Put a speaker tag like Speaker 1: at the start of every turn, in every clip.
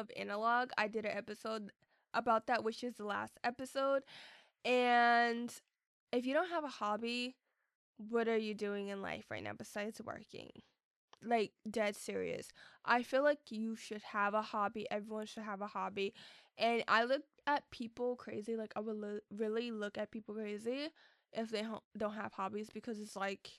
Speaker 1: of analog. I did an episode about that, which is the last episode. And if you don't have a hobby, what are you doing in life right now besides working? Like, dead serious. I feel like you should have a hobby. Everyone should have a hobby. And I look at people crazy. Like, I would really look at people crazy if they don't have hobbies, because it's like,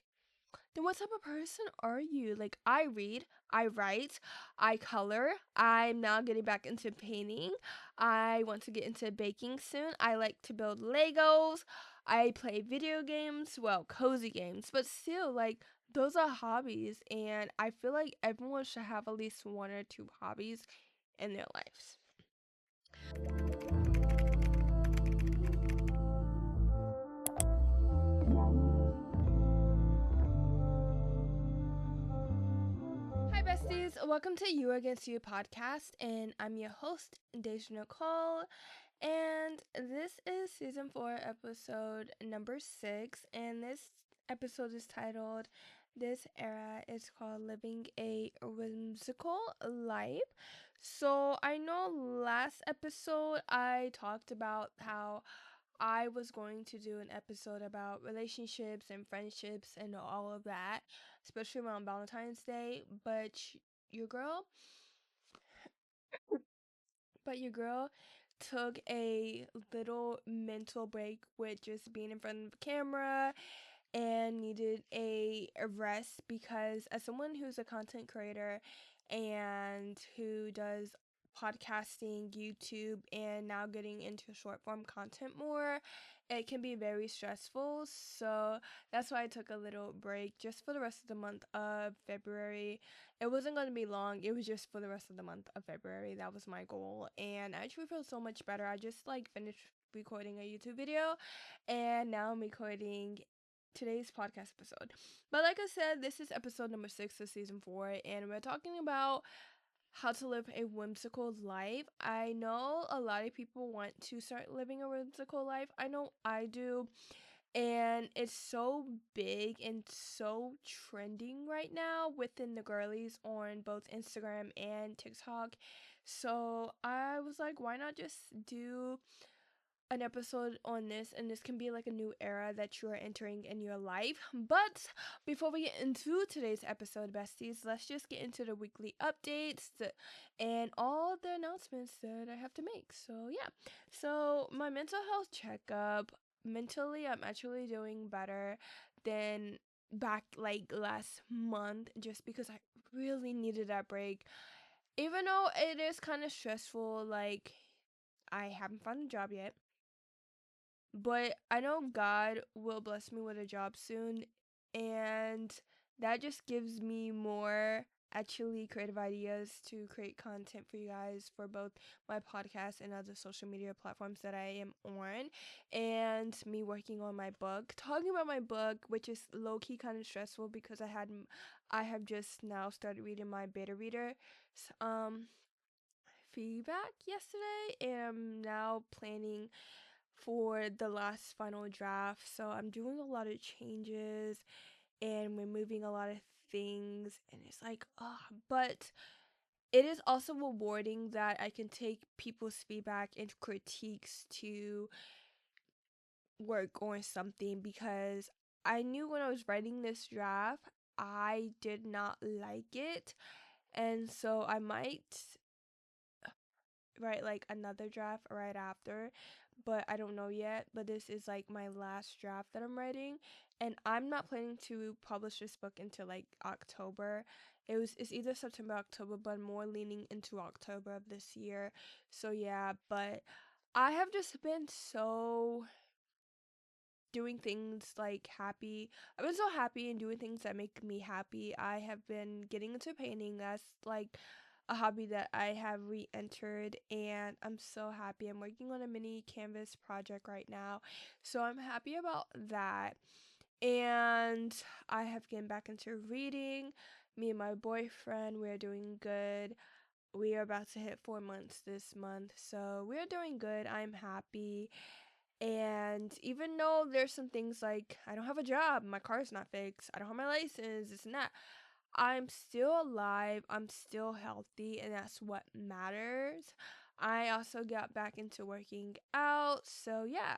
Speaker 1: then what type of person are you? Like, I read, I write, I color. I'm now getting back into painting. I want to get into baking soon. I like to build Legos. I play video games, well, cozy games, but still, like, those are hobbies. And I feel like everyone should have at least one or two hobbies in their lives. Hi, besties. Welcome to You Against You podcast, and I'm your host, Deja Nicole. And this is season 4, episode number 6. And this episode is titled, This Era is called Living a Whimsical Life. So I know last episode I talked about how I was going to do an episode about relationships and friendships and all of that, especially around Valentine's Day. Your girl, but your girl took a little mental break with just being in front of the camera and needed a rest, because as someone who's a content creator and who does podcasting, YouTube, and now getting into short form content more, it can be very stressful. So that's why I took a little break just for the rest of the month of February. It wasn't going to be long. It was just for the rest of the month of February. That was my goal. And I actually feel so much better. I just like finished recording a YouTube video, and now I'm recording today's podcast episode. But like I said, this is episode number 6 of season 4, and we're talking about how to live a whimsical life. I know a lot of people want to start living a whimsical life. I know I do. And it's so big and so trending right now within the girlies on both Instagram and TikTok. So I was like, why not just do an episode on this, and this can be like a new era that you are entering in your life. But before we get into today's episode, besties, let's just get into the weekly updates and all the announcements that I have to make. So yeah, so my mental health checkup, mentally I'm actually doing better than back like last month, just because I really needed that break. Even though it is kind of stressful, like I haven't found a job yet, but I know God will bless me with a job soon, and that just gives me more actually creative ideas to create content for you guys for both my podcast and other social media platforms that I am on, and me working on my book. Talking about my book, which is low key kind of stressful because I have just now started reading my beta reader feedback yesterday, and I'm now planning for the last final draft. So I'm doing a lot of changes and removing a lot of things, and it's like, but it is also rewarding that I can take people's feedback and critiques to work on something, because I knew when I was writing this draft I did not like it, and so I might write like another draft right after, but I don't know yet. But this is like my last draft that I'm writing, and I'm not planning to publish this book until like October. It's either September or October, but I'm more leaning into October of this year. So yeah, but I have just been so doing things like happy. I've been so happy and doing things that make me happy. I have been getting into painting. That's like a hobby that I have re-entered, and I'm so happy. I'm working on a mini canvas project right now. So I'm happy about that. And I have gotten back into reading. Me and my boyfriend, we're doing good. We are about to hit 4 months this month. So we're doing good. I'm happy. And even though there's some things like I don't have a job, my car's not fixed, I don't have my license, this and that, I'm still alive, I'm still healthy, and that's what matters. I also got back into working out, so yeah.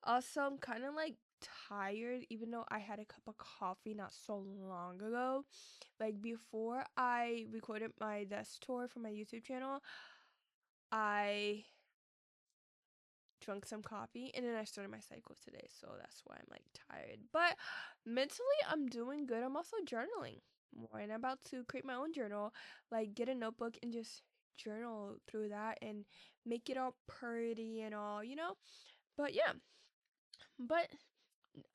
Speaker 1: Also, I'm kind of like tired, even though I had a cup of coffee not so long ago. Like before I recorded my desk tour for my YouTube channel, I drank some coffee and then I started my cycle today, so that's why I'm like tired. But mentally, I'm doing good. I'm also journaling more, and I'm about to create my own journal, like get a notebook and just journal through that and make it all pretty and all. But yeah, but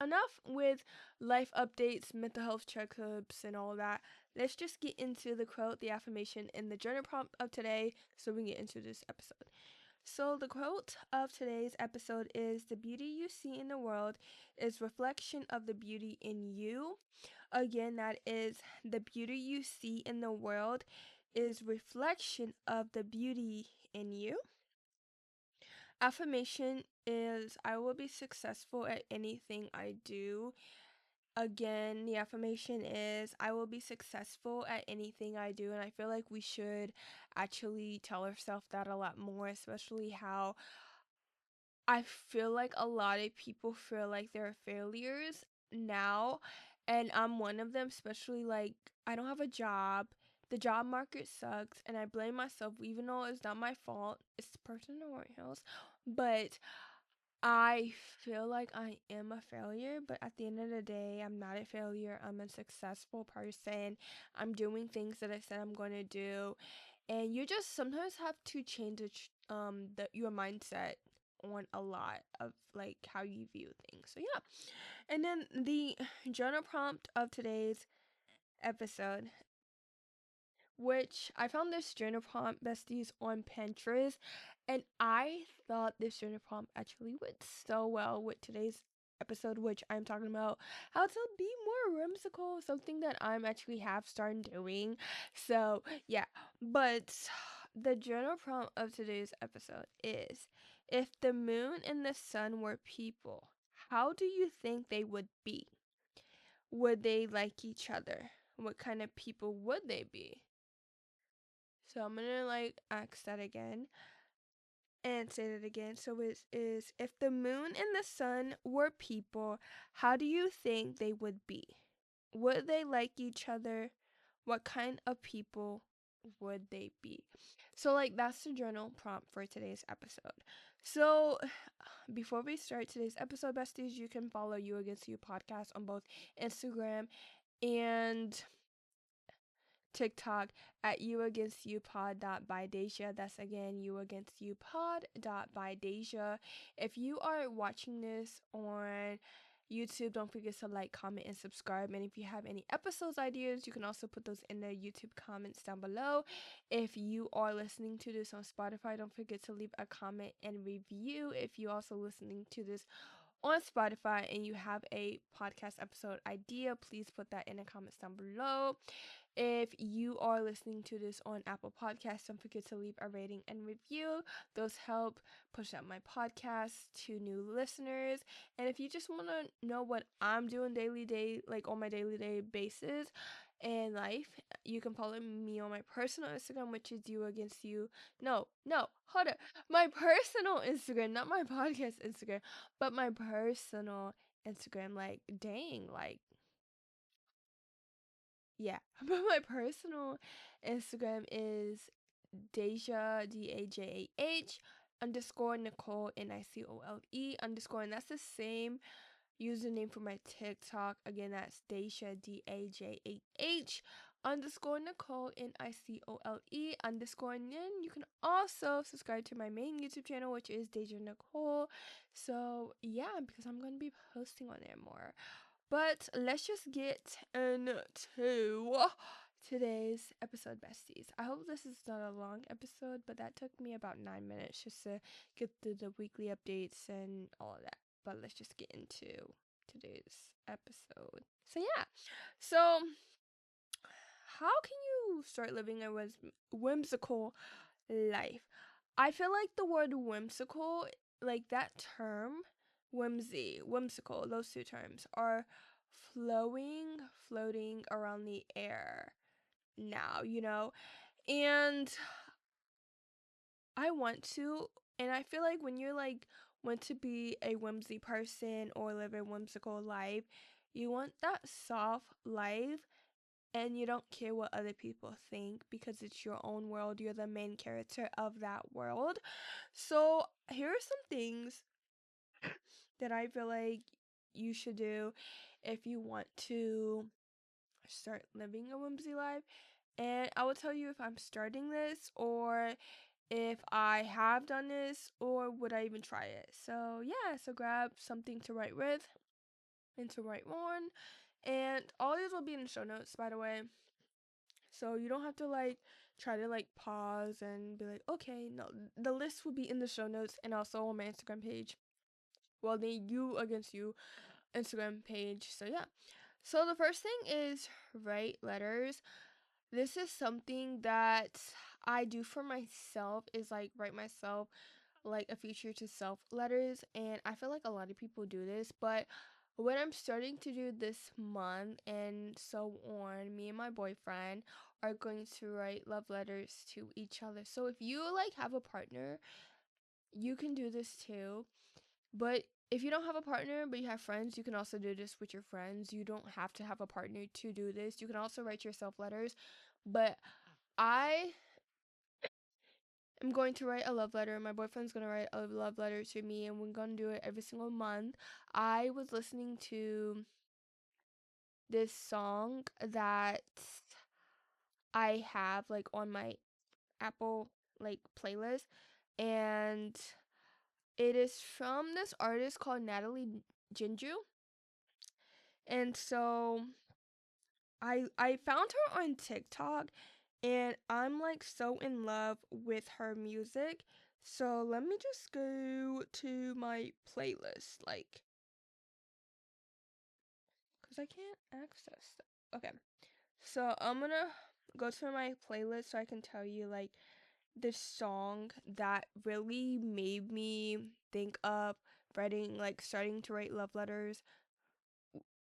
Speaker 1: enough with life updates, mental health checkups, and all that. Let's just get into the quote, the affirmation, and the journal prompt of today so we can get into this episode. So, the quote of today's episode is: "The beauty you see in the world is reflection of the beauty in you." Again, that is: "The beauty you see in the world is reflection of the beauty in you." Affirmation is: "I will be successful at anything I do." Again, the affirmation is: "I will be successful at anything I do." And I feel like we should actually tell ourselves that a lot more, especially how I feel like a lot of people feel like they're failures now, and I'm one of them, especially like I don't have a job. The job market sucks, and I blame myself, even though it's not my fault. It's the person in the White House. But I feel like I am a failure, but at the end of the day, I'm not a failure. I'm a successful person. I'm doing things that I said I'm going to do. And you just sometimes have to change your mindset on a lot of like how you view things. So yeah. And then the journal prompt of today's episode, which I found this journal prompt, besties, on Pinterest, and I thought this journal prompt actually went so well with today's episode, which I'm talking about how to be more whimsical, something that I'm actually have started doing. So yeah, but the journal prompt of today's episode is: "If the moon and the sun were people, how do you think they would be? Would they like each other? What kind of people would they be?" So I'm gonna like ask that again and say that again. So it is: "If the moon and the sun were people, how do you think they would be? Would they like each other? What kind of people would they be?" So like that's the journal prompt for today's episode. So before we start today's episode, besties, you can follow You Against You podcast on both Instagram and TikTok at You Against You Pod by Deja. That's again You Against You Pod by Deja. If you are watching this on YouTube, don't forget to like, comment, and subscribe. And if you have any episodes ideas, you can also put those in the YouTube comments down below. If you are listening to this on Spotify, don't forget to leave a comment and review. If you also listening to this on Spotify and you have a podcast episode idea, please put that in the comments down below. If you are listening to this on Apple Podcasts, don't forget to leave a rating and review. Those help push out my podcast to new listeners. And if you just want to know what I'm doing like on my daily day basis in life, you can follow me on my personal Instagram, which is You Against You. No, hold up. My personal Instagram, not my podcast Instagram, but my personal Instagram. Like, dang, like, yeah. But my personal Instagram is Deja, DAJAH underscore Nicole, NICOLE underscore. And that's the same username for my TikTok. Again, that's Deja, DAJAH underscore Nicole, NICOLE underscore. And then you can also subscribe to my main YouTube channel, which is Deja Nicole. So yeah, because I'm going to be posting on there more. But let's just get into today's episode, besties. I hope this is not a long episode, but that took me about 9 minutes just to get through the weekly updates and all of that. But let's just get into today's episode. So yeah, so how can you start living a whimsical life? I feel like the word whimsical, like that term, whimsical, those two terms are floating around the air. now, you know? And I want to, and I feel like when you're like want to be a whimsy person or live a whimsical life, you want that soft life and you don't care what other people think because it's your own world. You're the main character of that world. So, here are some things that I feel like you should do if you want to start living a whimsy life. And I will tell you if I'm starting this or if I have done this or would I even try it. So, yeah, so grab something to write with and to write on. And all these will be in the show notes, by the way. So you don't have to like try to like pause and be like, okay, no, the list will be in the show notes and also on my Instagram page. Well, the You Against You Instagram page. So yeah. So the first thing is write letters. This is something that I do for myself is like write myself like a future to self letters, and I feel like a lot of people do this, but what I'm starting to do this month and so on, me and my boyfriend are going to write love letters to each other. So if you like have a partner, you can do this too. But if you don't have a partner but you have friends, you can also do this with your friends. You don't have to have a partner to do this. You can also write yourself letters. But I am going to write a love letter. My boyfriend's going to write a love letter to me, and we're going to do it every single month. I was listening to this song that I have like on my Apple like playlist, and it is from this artist called Natalie Jinju. And so I found her on TikTok and I'm like so in love with her music. So let me just go to my playlist like cuz I can't access that. Okay. So I'm going to go to my playlist so I can tell you like this song that really made me think of writing like starting to write love letters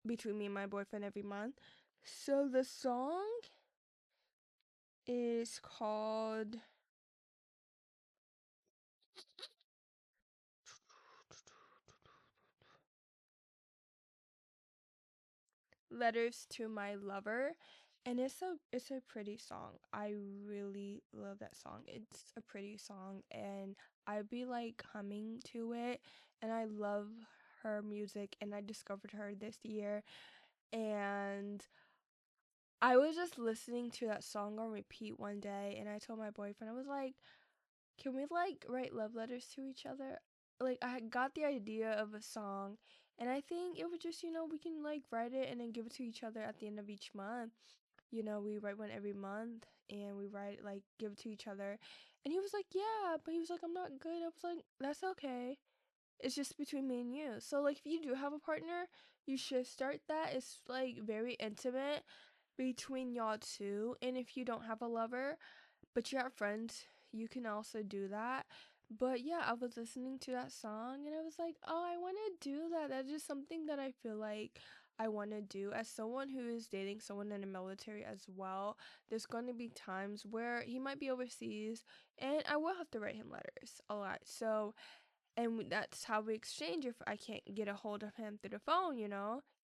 Speaker 1: between me and my boyfriend every month. So the song is called Letters to My Lover, and it's a pretty song. I really love that song. It's a pretty song and I'd be like humming to it, and I love her music, and I discovered her this year, and I was just listening to that song on repeat one day, and I told my boyfriend, I was like, can we like write love letters to each other? Like I got the idea of a song, and I think it would just, we can like write it and then give it to each other at the end of each month. We write one every month and we write like give it to each other. And he was like, "Yeah," but he was like, "I'm not good." I was like, "That's okay. It's just between me and you." So like if you do have a partner, you should start that. It's like very intimate between y'all two. And if you don't have a lover, but you have friends, you can also do that. But yeah, I was listening to that song and I was like, oh, I want to do that. That's just something that I feel like I want to do. As someone who is dating someone in the military as well, there's going to be times where he might be overseas and I will have to write him letters a lot. So, and that's how we exchange if I can't get a hold of him through the phone,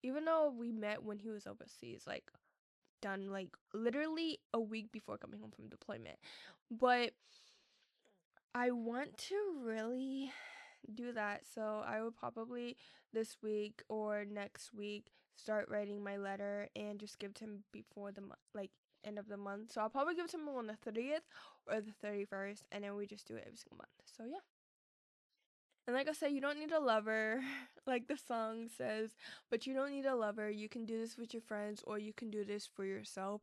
Speaker 1: Even though we met when he was overseas, like done like literally a week before coming home from deployment. But I want to really do that. So I would probably this week or next week start writing my letter and just give it to him before the like end of the month. So I'll probably give it to him on the 30th or the 31st, and then we just do it every single month. So yeah. And like I said, you don't need a lover, like the song says, but you don't need a lover. You can do this with your friends or you can do this for yourself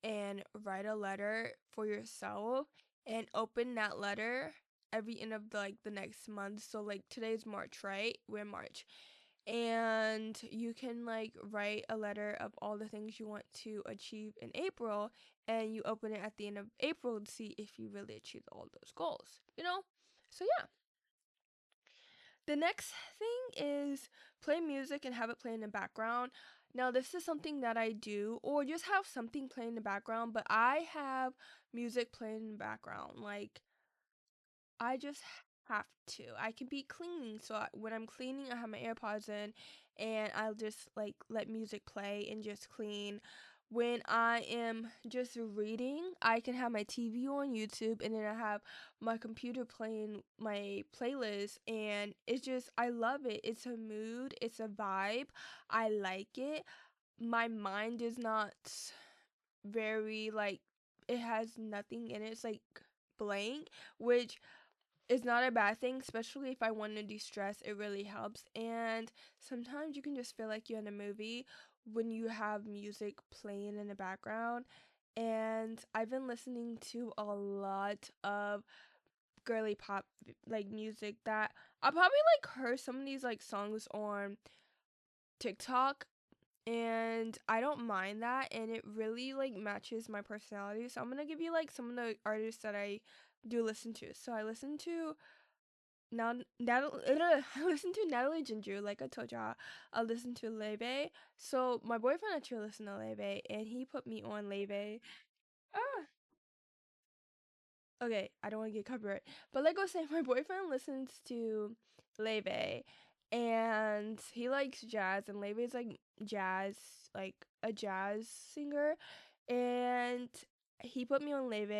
Speaker 1: and write a letter for yourself and open that letter every end of the next month. So like today's March, right? We're in March. And you can like write a letter of all the things you want to achieve in April, and you open it at the end of April to see if you really achieved all those goals. So yeah. The next thing is play music and have it play in the background. Now, this is something that I do, or just have something playing in the background, but I have music playing in the background. Like, I just have to. I can be cleaning, so when I'm cleaning, I have my AirPods in, and I'll just like let music play and just clean. When I am just reading, I can have my TV on YouTube, and then I have my computer playing my playlist, and it's just I love it. It's a mood, it's a vibe. I like it. My mind is not very like it has nothing in it. It's like blank, which is not a bad thing, especially if I want to de-stress. It really helps. And sometimes you can just feel like you're in a movie when you have music playing in the background. And I've been listening to a lot of girly pop like music that I probably like heard some of these like songs on TikTok, and I don't mind that, and it really like matches my personality. So I'm gonna give you like some of the artists that I do listen to. So I listen to now Natalie, I listen to Natalie Ginger, like I told y'all. I listen to Leve. So my boyfriend actually listened to Leve, and he put me on Leve. Ah, okay, I don't want to get copyright, but like I was saying, my boyfriend listens to Leve, and he likes jazz, and Leve is like jazz, like a jazz singer, and he put me on Leve,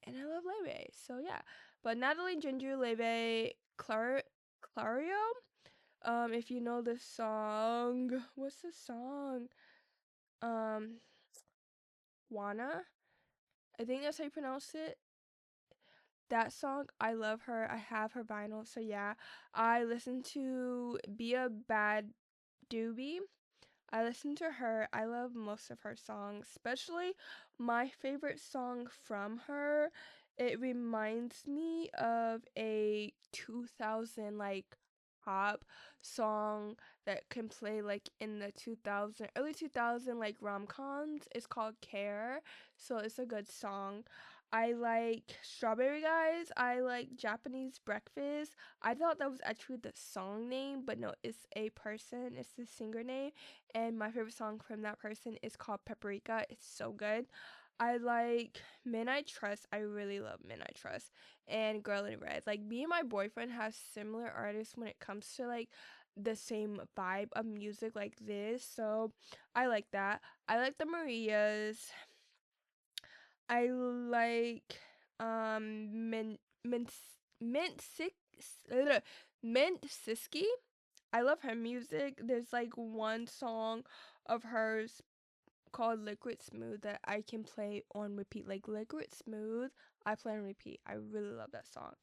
Speaker 1: and I love Leve. So yeah, but Natalie Ginger, Leve, Clario. If you know the song, what's the song? Um, Wanna. I think that's how you pronounce it. That song, I love her. I have her vinyl, so yeah. I listen to Be a Bad Doobie. I listen to her. I love most of her songs, especially my favorite song from her. It reminds me of a 2000 like pop song that can play like in the 2000 early 2000 like rom-coms. It's called Care. So it's a good song. I like Strawberry Guys. I like Japanese Breakfast. I thought that was actually the song name, but no, it's a person. It's the singer name, and my favorite song from that person is called Paprika. It's so good. I like Men I Trust. I really love Men I Trust and Girl in Red. Like me and my boyfriend have similar artists when it comes to like the same vibe of music like this. So I like that. I like the Marias. I like Mint Six Mint Siski. I love her music. There's like one song of hers called Liquid Smooth that I can play on repeat. Like Liquid Smooth, I play on repeat. I really love that song.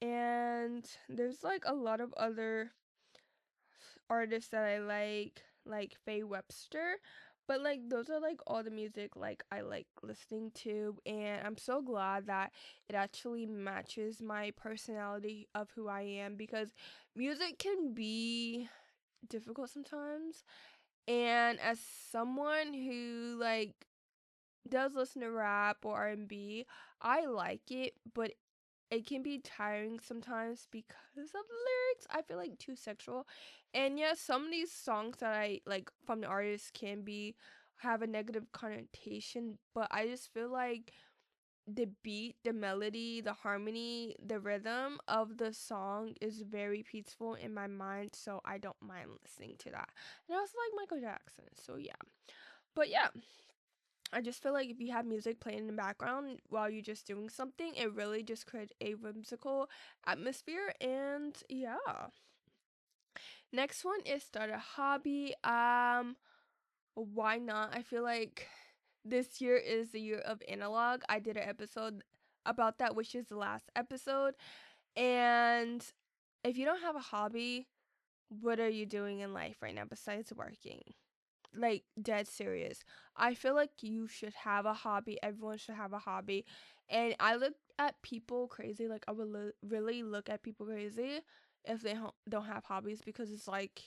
Speaker 1: And there's like a lot of other artists that I like Faye Webster. But like those are like all the music like I like listening to, and I'm so glad that it actually matches my personality of who I am, because music can be difficult sometimes. And as someone who like does listen to rap or R&B, I like it, but it can be tiring sometimes because of the lyrics. I feel like too sexual. And yes, some of these songs that I like from the artist can be have a negative connotation, but I just feel like the beat, the melody, the harmony, the rhythm of the song is very peaceful in my mind, so I don't mind listening to that. And I also like Michael Jackson, so yeah. But yeah, I just feel like if you have music playing in the background while you're just doing something, it really just creates a whimsical atmosphere. And yeah. Next one is start a hobby. Why not? I feel like this year is the year of analog. I did an episode about that, which is the last episode. And if you don't have a hobby, what are you doing in life right now besides working? Like dead serious. I feel like you should have a hobby. Everyone should have a hobby. And I look at people crazy. Like I would really look at people crazy if they don't have hobbies, because it's like,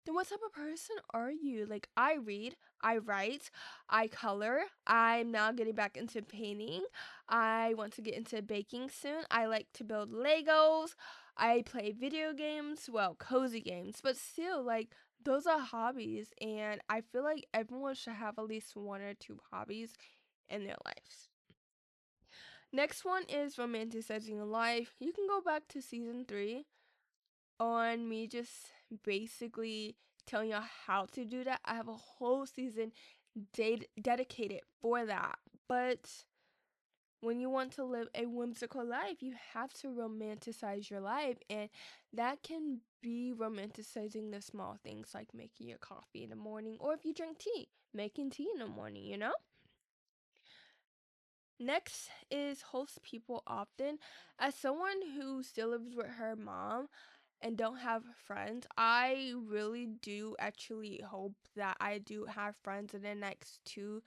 Speaker 1: then what type of person are you? Like I read, I write, I color. I'm now getting back into painting. I want to get into baking soon. I like to build Legos. I play video games, well, cozy games, but still like Those are hobbies, and I feel like everyone should have at least one or two hobbies in their lives. Next one is romanticizing life. You can go back to season 3 on me just basically telling you how to do that. I have a whole season dedicated for that. But when you want to live a whimsical life, you have to romanticize your life, and that can be romanticizing the small things like making your coffee in the morning, or if you drink tea, making tea in the morning. Next is host people often. As someone who still lives with her mom and don't have friends, I really do actually hope that I do have friends in the next year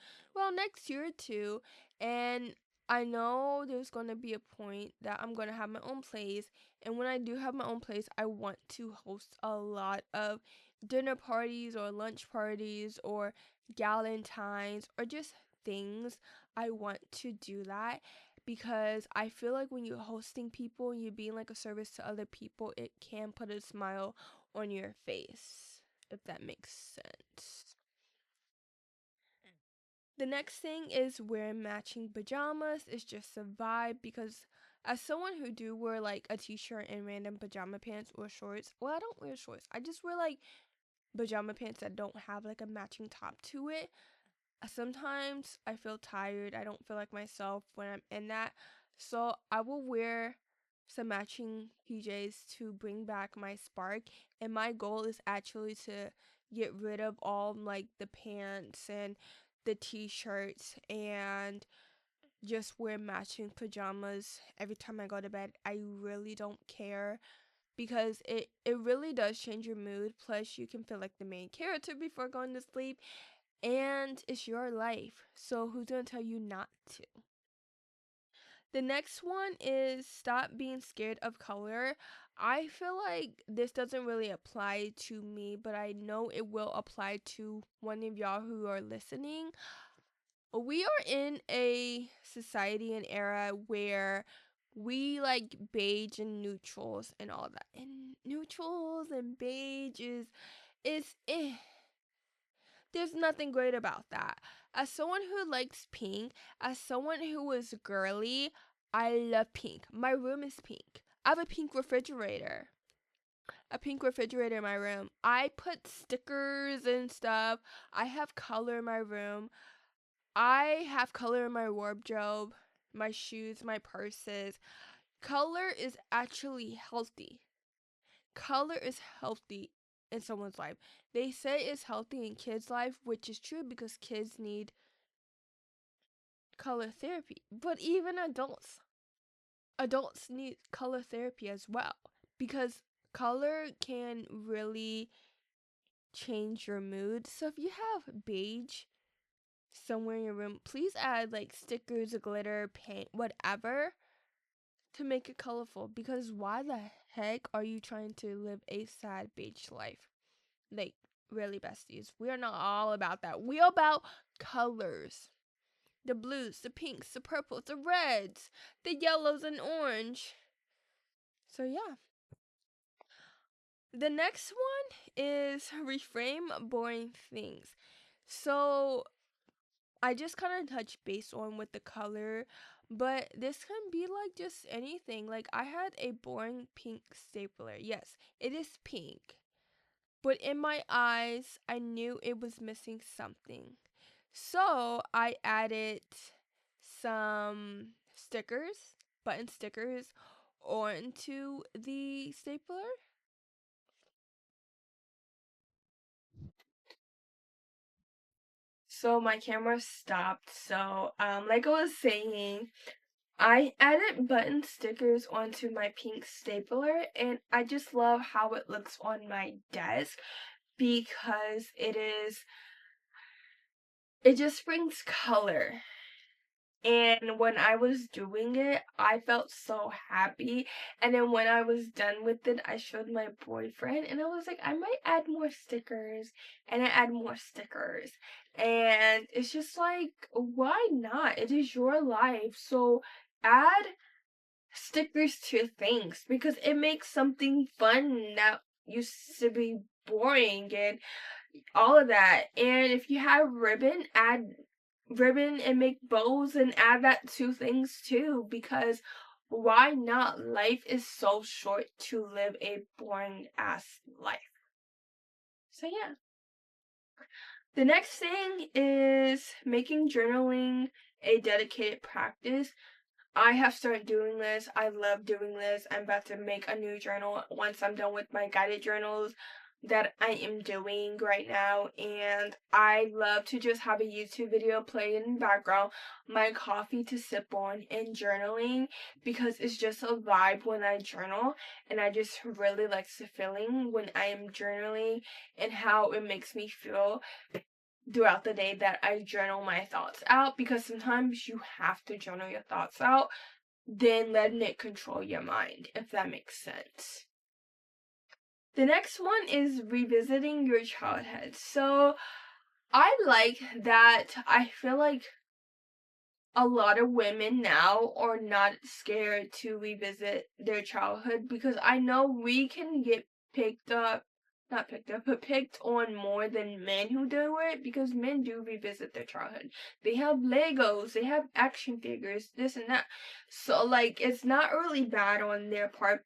Speaker 1: or two. And I know there's going to be a point that I'm going to have my own place. And when I do have my own place, I want to host a lot of dinner parties or lunch parties or galentines or just things. I want to do that because I feel like when you're hosting people and you're being like a service to other people, it can put a smile on your face, if that makes sense. The next thing is wearing matching pajamas. It's just a vibe because as someone who do wear like a t-shirt and random pajama pants or shorts, well, I don't wear shorts. I just wear like pajama pants that don't have like a matching top to it. Sometimes I feel tired. I don't feel like myself when I'm in that. So I will wear some matching PJs to bring back my spark. And my goal is actually to get rid of all like the pants and the t-shirts and just wear matching pajamas every time I go to bed. I really don't care because it really does change your mood. Plus you can feel like the main character before going to sleep, and it's your life. So who's gonna tell you not to? The next one is stop being scared of color. I feel like this doesn't really apply to me, but I know it will apply to one of y'all who are listening. We are in a society and era where we like beige and neutrals and all that. And neutrals and beige is there's nothing great about that. As someone who likes pink, as someone who is girly, I love pink. My room is pink. I have a pink refrigerator. A pink refrigerator in my room. I put stickers and stuff. I have color in my room. I have color in my wardrobe, my shoes, my purses. Color is actually healthy. Color is healthy in someone's life. They say it's healthy in kids' life, which is true because kids need color therapy. But even adults need color therapy as well because color can really change your mood. So if you have beige somewhere in your room, please add like stickers, glitter, paint, whatever to make it colorful, because why the heck are you trying to live a sad beige life? Like, really, besties, we are not all about that. We are about colors. The blues, the pinks, the purples, the reds, the yellows and orange. So yeah. The next one is reframe boring things. So I just kind of touched base on with the color, but this can be like just anything. Like I had a boring pink stapler. Yes, it is pink. But in my eyes, I knew it was missing something. So I added some stickers, button stickers, onto the stapler. So my camera stopped. So, like I was saying, I added button stickers onto my pink stapler, and I just love how it looks on my desk because it just brings color. And when I was doing it, I felt so happy. And then when I was done with it, I showed my boyfriend, and I was like, I might add more stickers. And I add more stickers. And it's just like, why not? It is your life. So add stickers to things because it makes something fun that used to be boring and all of that. And if you have ribbon, add ribbon and make bows and add that to things too, because why not? Life is so short to live a boring ass life. So yeah. The next thing is making journaling a dedicated practice. I have started doing this. I love doing this. I'm about to make a new journal once I'm done with my guided journals that I am doing right now. And I love to just have a YouTube video play in the background, my coffee to sip on, and journaling, because it's just a vibe when I journal. And I just really like the feeling when I am journaling and how it makes me feel throughout the day that I journal my thoughts out, because sometimes you have to journal your thoughts out, then letting it control your mind, if that makes sense. The next one is revisiting your childhood. So I like that. I feel like a lot of women now are not scared to revisit their childhood, because I know we can get picked on more than men who do it, because men do revisit their childhood. They have Legos, they have action figures, this and that. So, like, it's not really bad on their part.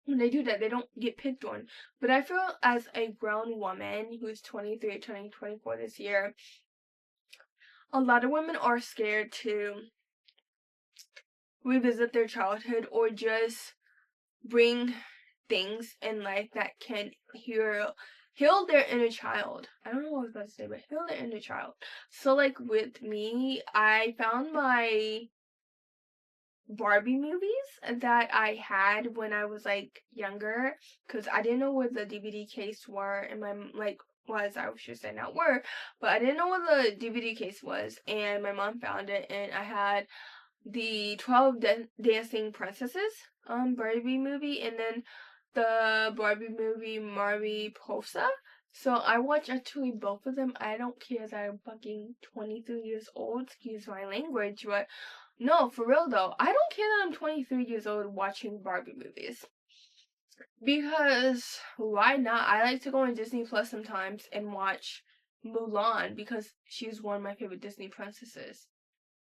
Speaker 1: When they do that, they don't get picked on. But I feel as a grown woman who's 23, turning 24 this year, a lot of women are scared to revisit their childhood or just bring things in life that can heal their inner child. I don't know what I was about to say, but heal their inner child. So, like, with me, I found my Barbie movies that I had when I was like younger, because I didn't know where the DVD case were, and my I should say not were, but I didn't know where the DVD case was, and my mom found it, and I had the 12 Dancing Princesses Barbie movie, and then the Barbie movie Mariposa. So I watched actually both of them. I don't care that I'm fucking 23 years old, excuse my language, but no, for real though, I don't care that I'm 23 years old watching Barbie movies. Because why not? I like to go on Disney Plus sometimes and watch Mulan, because she's one of my favorite Disney princesses.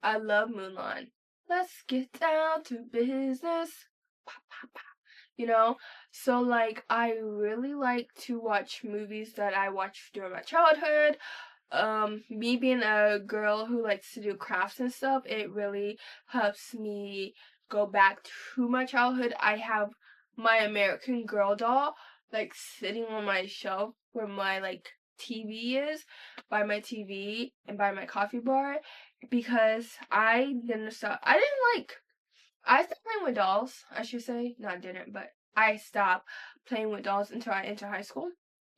Speaker 1: I love Mulan. Let's get down to business. Pa, pa, pa. You know? So, like, I really like to watch movies that I watched during my childhood. Me being a girl who likes to do crafts and stuff, it really helps me go back to my childhood. I have my American Girl doll, like, sitting on my shelf where my, like, TV is, by my TV and by my coffee bar, because I stopped playing with dolls, I should say. No, I didn't, but I stopped playing with dolls until I entered high school.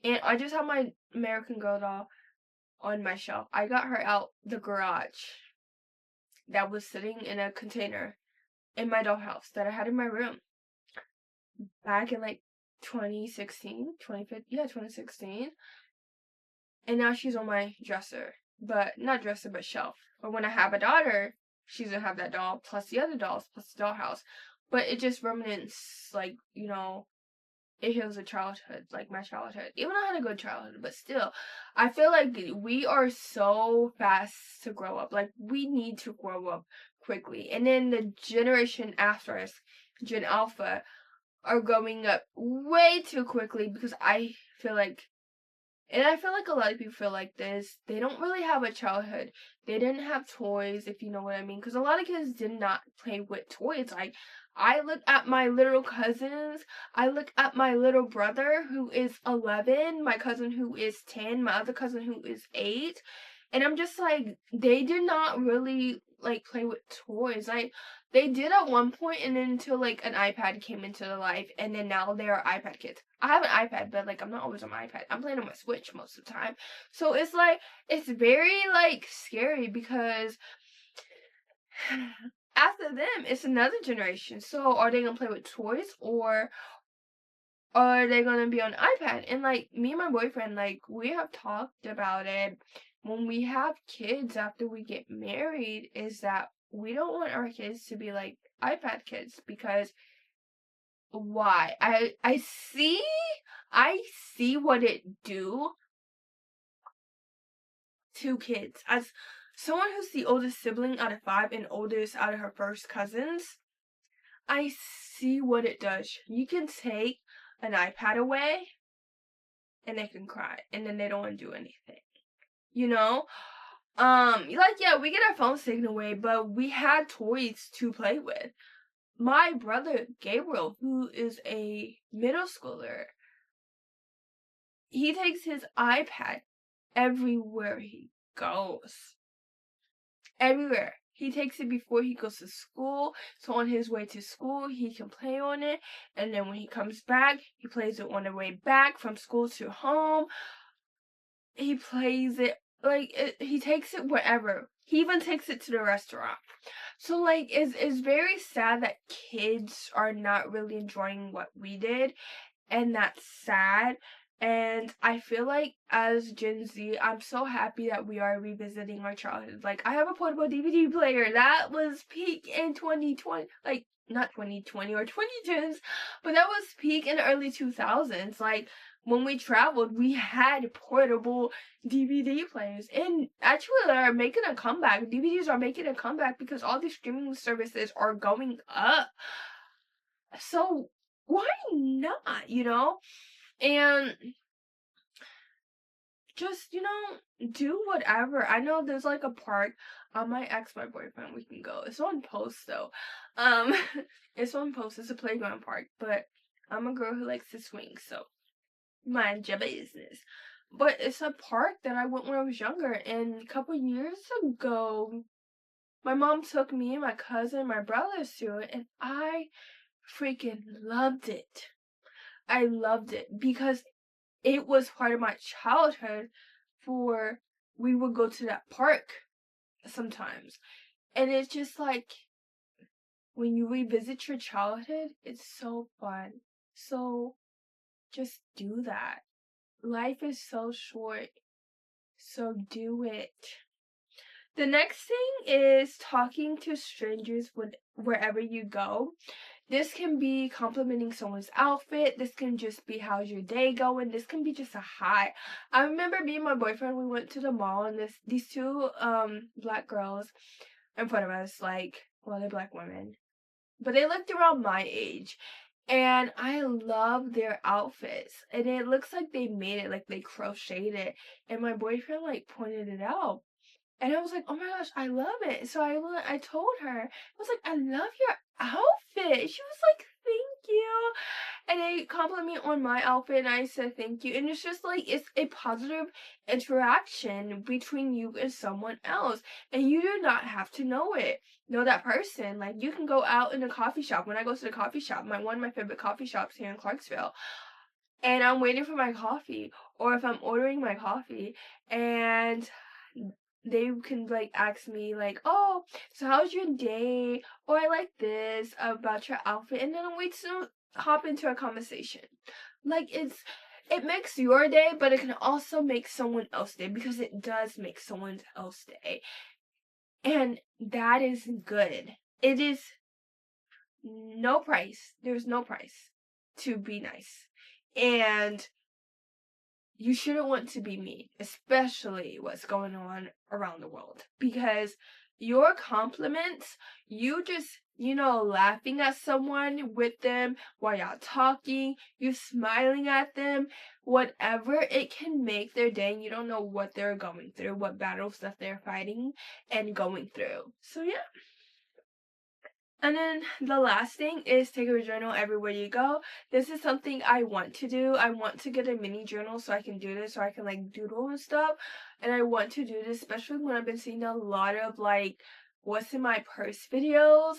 Speaker 1: And I just have my American Girl doll on my shelf. I got her out the garage that was sitting in a container in my dollhouse that I had in my room back in like 2016, 2016. And now she's on my dresser. But not dresser, but shelf. But when I have a daughter, she's gonna have that doll plus the other dolls plus the dollhouse. But it just remnants, like, you know, it heals a childhood, like my childhood. Even though I had a good childhood, but still, I feel like we are so fast to grow up. Like, we need to grow up quickly. And then the generation after us, Gen Alpha, are growing up way too quickly, because I feel like a lot of people feel like this. They don't really have a childhood. They didn't have toys, if you know what I mean. Because a lot of kids did not play with toys. Like, I look at my little cousins. I look at my little brother who is 11, my cousin who is 10, my other cousin who is 8. And I'm just like, they did not really, like, play with toys. Like, they did at one point, and then until, like, an iPad came into their life, and then now they are iPad kids. I have an iPad, but, like, I'm not always on my iPad. I'm playing on my Switch most of the time. So it's, like, it's very, like, scary, because after them, it's another generation. So are they gonna play with toys, or are they gonna be on iPad? And, like, me and my boyfriend, like, we have talked about it when we have kids after we get married, is that we don't want our kids to be like iPad kids, because why? I see what it do to kids. As someone who's the oldest sibling out of 5 and oldest out of her first cousins, I see what it does. You can take an iPad away and they can cry and then they don't want to do anything. You know? Like, yeah, we get our phones taken away, but we had toys to play with. My brother, Gabriel, who is a middle schooler, he takes his iPad everywhere he goes. Everywhere. He takes it before he goes to school, so on his way to school, he can play on it, and then when he comes back, he plays it on the way back from school to home. He plays it, he takes it wherever. He even takes it to the restaurant. So, like, it's very sad that kids are not really enjoying what we did, and that's sad. And I feel like as Gen Z, I'm so happy that we are revisiting our childhood. Like, I have a portable DVD player that was peak in 2020, like not 2020 or 2010s, but that was peak in the early 2000s. Like, when we traveled, we had portable DVD players, and actually they're making a comeback. DVDs are making a comeback because all these streaming services are going up. So why not, you know? And just, do whatever. I know there's like a park. I might ask my boyfriend we can go. It's on Post though. It's on Post. It's a playground park, but I'm a girl who likes to swing, so mind your business. But it's a park that I went when I was younger, and a couple years ago, my mom took me and my cousin and my brothers to it, and I freaking loved it. I loved it because it was part of my childhood. We would go to that park sometimes, and it's just like when you revisit your childhood, it's so fun. So just do that. Life is so short, so do it. The next thing is talking to strangers wherever you go. This can be complimenting someone's outfit. This can just be how's your day going. This can be just a hi. I remember me and my boyfriend, we went to the mall, and these two black girls in front of us, they're black women, but they looked around my age. And I love their outfits. And it looks like they made it, like they crocheted it. And my boyfriend pointed it out. And I was like, oh my gosh, I love it. So I told her, I was like, I love your outfit. She was like, thank you. And they complimented me on my outfit, and I said thank you. And it's just it's a positive interaction between you and someone else. And you do not have to know that person. Like, you can go out in a coffee shop. When I go to the coffee shop, one of my favorite coffee shops here in Clarksville, and I'm waiting for my coffee, or if I'm ordering my coffee, and they can ask me oh, so how's your day, or I like this about your outfit, and then I'm waiting to hop into a conversation. It makes your day, but it can also make someone else's day, because it does make someone else's day, and that is good. It is no price. There's no price to be nice, and you shouldn't want to be mean, especially what's going on around the world. Because your compliments, you just, laughing at someone with them while y'all talking, you smiling at them, whatever, it can make their day. And you don't know what they're going through, what battles that they're fighting and going through. So yeah. And then the last thing is take a journal everywhere you go. This is something I want to do. I want to get a mini journal so I can do this, so I can doodle and stuff. And I want to do this, especially when I've been seeing a lot of what's in my purse videos.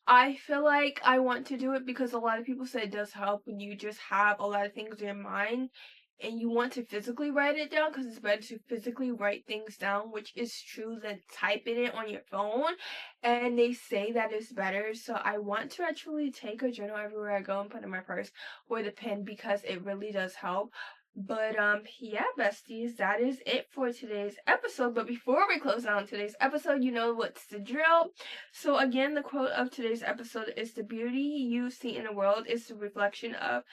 Speaker 1: I feel like I want to do it because a lot of people say it does help when you just have a lot of things in your mind and you want to physically write it down, because it's better to physically write things down, which is true, than typing it on your phone. And they say that is better. So I want to actually take a journal everywhere I go and put it in my purse with a pen, because it really does help. But yeah, besties, that is it for today's episode. But before we close out today's episode, you know what's the drill. So again, the quote of today's episode is, the beauty you see in the world is the reflection of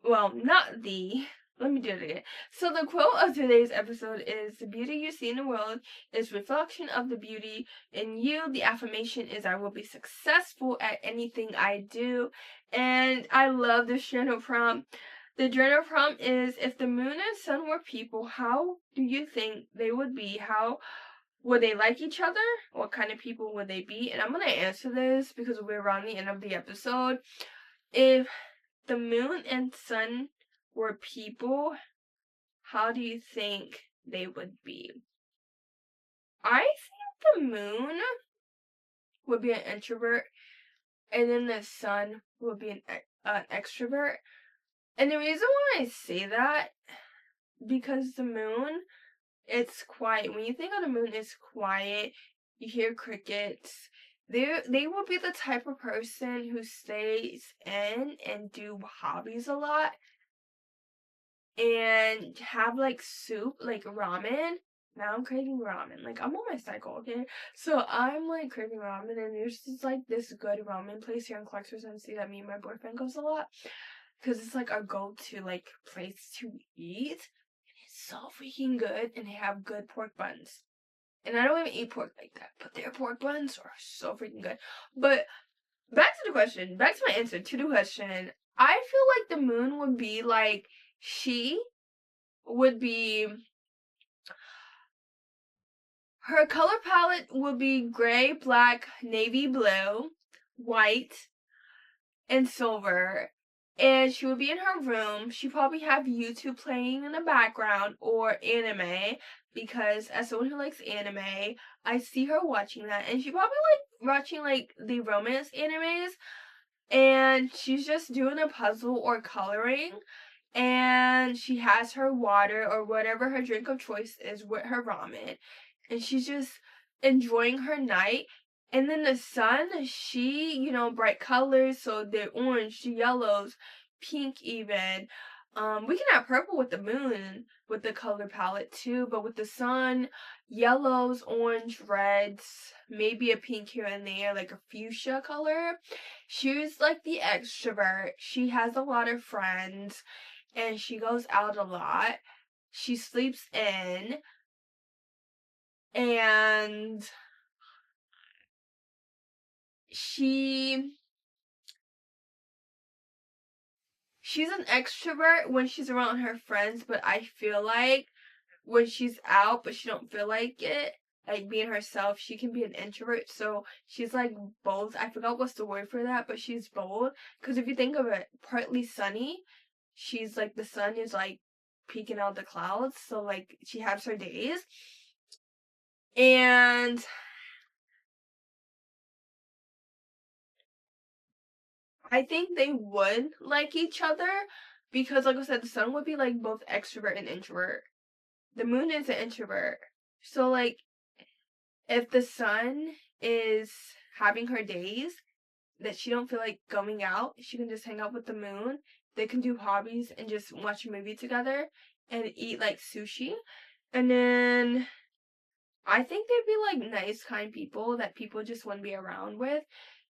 Speaker 1: well, not the, let me do it again. So the quote of today's episode is, the beauty you see in the world is reflection of the beauty in you. The affirmation is, I will be successful at anything I do. And I love this journal prompt. The journal prompt is, if the moon and sun were people, how do you think they would be? How would they like each other? What kind of people would they be? And I'm going to answer this because we're around the end of the episode. If the moon and sun were people, how do you think they would be? I think the moon would be an introvert, and then the sun would be an extrovert. And the reason why I say that, because the moon, it's quiet. When you think of the moon, it's quiet. You hear crickets. They will be the type of person who stays in and do hobbies a lot and have like soup, like ramen. Now I'm craving ramen. Like, I'm on my cycle, okay? So I'm like craving ramen, and there's just like this good ramen place here in Clarksville, Tennessee that me and my boyfriend goes a lot because it's like our go-to like place to eat. It's so freaking good, and they have good pork buns. And I don't even eat pork like that, but their pork buns are so freaking good. But back to the question, back to my answer to the question. I feel like the moon would be like, she would be, her color palette would be gray, black, navy blue, white, and silver. And she would be in her room. She'd probably have YouTube playing in the background or anime, because as someone who likes anime, I see her watching that. And she probably like watching like the romance animes, and she's just doing a puzzle or coloring, and she has her water or whatever her drink of choice is with her ramen, and she's just enjoying her night. And then the sun, she, bright colors, so the orange, the yellows, pink even. We can have purple with the moon with the color palette too, but with the sun, yellows, orange, reds, maybe a pink here and there, like a fuchsia color. She's like the extrovert. She has a lot of friends and she goes out a lot. She sleeps in, and she's an extrovert when she's around her friends, but I feel like when she's out but she don't feel like it, like being herself, she can be an introvert. So she's like both. I forgot what's the word for that, but she's both. Because if you think of it, partly sunny, she's like, the sun is like peeking out the clouds, so like she has her days. And I think they would like each other because, like I said, the sun would be like both extrovert and introvert. The moon is an introvert. So, like, if the sun is having her days that she don't feel like going out, she can just hang out with the moon. They can do hobbies and just watch a movie together and eat like sushi. And then I think they'd be like nice, kind people that people just want to be around with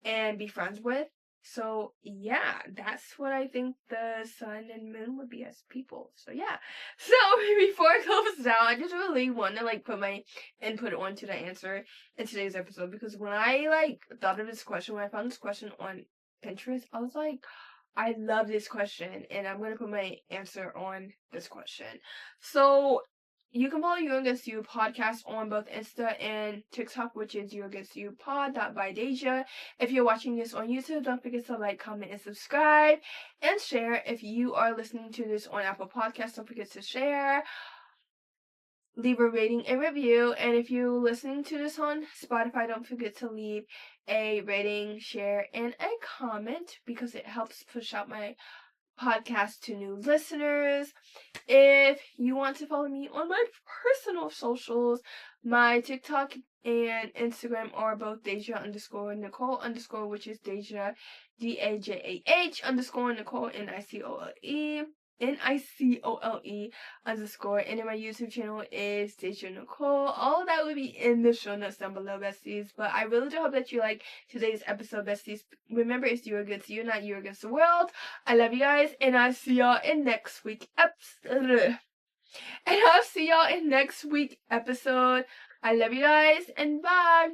Speaker 1: and be friends with. So yeah, that's what I think the sun and moon would be as people. So yeah. So before I close down, I just really want to like put my input onto the answer in today's episode, because when I like thought of this question, when I found this question on Pinterest, I was like, I love this question, and I'm gonna put my answer on this question. So you can follow You Against You podcast on both Insta and TikTok, which is You Against You by Deja. If you're watching this on YouTube, don't forget to like, comment, and subscribe, and share. If you are listening to this on Apple Podcasts, don't forget to share, leave a rating and review. And if you're listening to this on Spotify, don't forget to leave a rating, share, and a comment, because it helps push out my podcast to new listeners. If you want to follow me on my personal socials, my TikTok and Instagram are both Deja_Nicole_, which is Deja, DAJAH_Nicole, NICOLE. NICOLE _. And then my YouTube channel is Deja Nicole. All of that will be in the show notes down below, besties. But I really do hope that you like today's episode, besties. Remember, it's you against you, not you against the world. I love you guys, and I'll see y'all in next week episode. And I'll see y'all in next week episode. I love you guys, and bye.